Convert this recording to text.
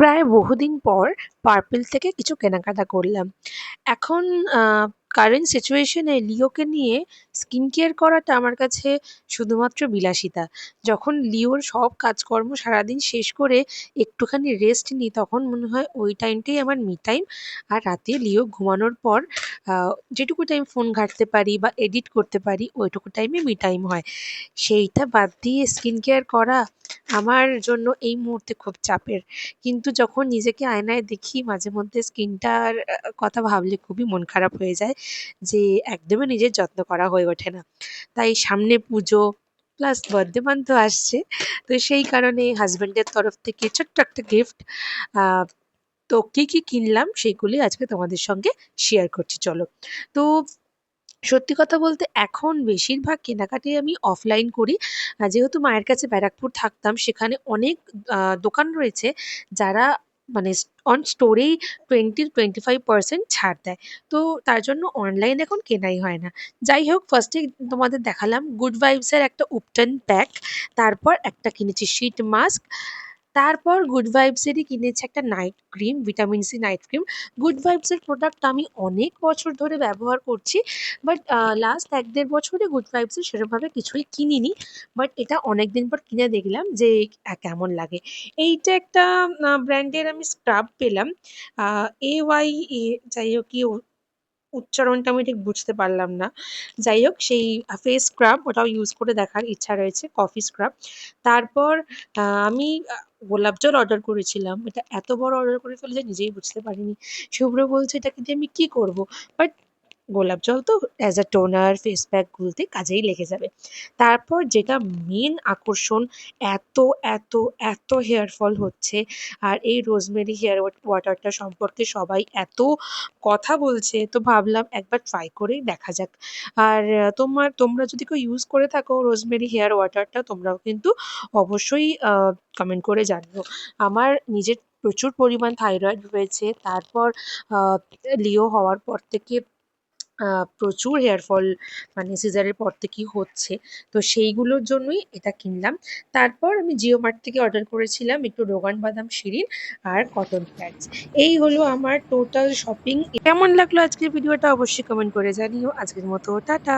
প্রায় বহুদিন পর পার্পেল থেকে কিছু কেনাকাটা করলাম। এখন কারেন্ট সিচুয়েশনে লিওকে নিয়ে স্কিন কেয়ার করাটা আমার কাছে শুধুমাত্র বিলাসিতা। যখন লিওর সব কাজকর্ম সারাদিন শেষ করে একটুখানি রেস্ট নিই, তখন মনে হয় ওই টাইমটাই আমার মি টাইম। আর রাতে লিও ঘুমানোর পর যেটুকু টাইম ফোন ঘাঁটতে পারি বা এডিট করতে পারি, ওইটুকু টাইমে মি টাইম হয়। সেইটা বাদ দিয়ে স্কিন কেয়ার করা আমার জন্য এই মুহূর্তে খুব চাপের। কিন্তু যখন নিজেকে আয়নায় দেখি, মাঝে মধ্যে স্কিনটার কথা ভাবলে খুবই মন খারাপ হয়ে যায় যে একদমই নিজের যত্ন করা হয়ে ওঠে না। তাই সামনে পুজো প্লাস বার্থডে মান্থ আসছে। তো সেই কারণে হাসব্যান্ডের তরফ থেকে ছোট্ট একটা গিফট। তো কি কিনলাম সেগুলি আজকে তোমাদের সঙ্গে শেয়ার করছি, চলো। তো সত্যি কথা বলতে এখন বেশিরভাগ কেনাকাটাই আমি অফলাইন করি। যেহেতু মায়ের কাছে ব্যারাকপুর থাকতাম, সেখানে অনেক দোকান রয়েছে যারা মানে অন স্টোরেই 20-25% ছাড় দেয়। তো তার জন্য অনলাইন এখন কেনাই হয় না। যাই হোক, ফার্স্টে তোমাদের দেখালাম গুড ভাইবসের একটা উপটান প্যাক, তারপর একটা কিনেছি শীট মাস্ক, তারপর গুড ভাইবসেরই কিনেছি একটা night cream, vitamin C night cream. Good ভাইবসের প্রোডাক্ট আমি অনেক বছর ধরে ব্যবহার করছি, বাট লাস্ট ১-১.৫ বছরে গুড ভাইবসের সেরমভাবে কিছুই কিনিনি। বাট এটা অনেকদিন পর কিনে দেখলাম যে কেমন লাগে। এইটা একটা ব্র্যান্ডের আমি স্ক্রাব পেলাম। AY এ যাই হোক কি উচ্চারণটা আমি ঠিক বুঝতে পারলাম না। যাই হোক, সেই ফেস স্ক্রাব ওটাও ইউজ করে দেখার ইচ্ছা রয়েছে, কফি স্ক্রাব। তারপর আমি গোলাপ জল অর্ডার করেছিলাম। এটা এত বড় অর্ডার করে ফেলেছি নিজেই বুঝতে পারিনি। শুভ্র বলছে এটাকে দিয়ে আমি কি করব? বাট গোলাপ জল তো as a toner, face pack গুলতে কাজেই লেগে যাবে। তারপর যেটা মেন আকর্ষণ, এত, এত, এত হেয়ার ফল হচ্ছে। আর এই রোজমেরি হেয়ার ওয়াটারটা সম্পর্কে সবাই এত কথা বলছে, তো ভাবলাম একবার ট্রাই করেই দেখা যাক। আর তোমরা যদি কেউ ইউজ করে থাকো রোজমেরি হেয়ার ওয়াটারটা, তোমরাও কিন্তু অবশ্যই কমেন্ট করে জানিও। আমার নিজের প্রচুর পরিমাণ থাইরয়েড হয়েছে। তারপর আ লিও হওয়ার পর থেকে প্রচুর হেয়ার ফল, মানে সিজারের পর থেকেই হচ্ছে। তো সেইগুলোর জন্যই এটা কিনলাম। তারপর আমি জিও মার্ট থেকে অর্ডার করেছিলাম একটু রোগান বাদাম শিরিন আর কটন প্যাডস। এই হলো আমার টোটাল শপিং। কেমন লাগলো আজকের ভিডিওটা অবশ্যই কমেন্ট করে জানিও। আজকের মতো টাটা।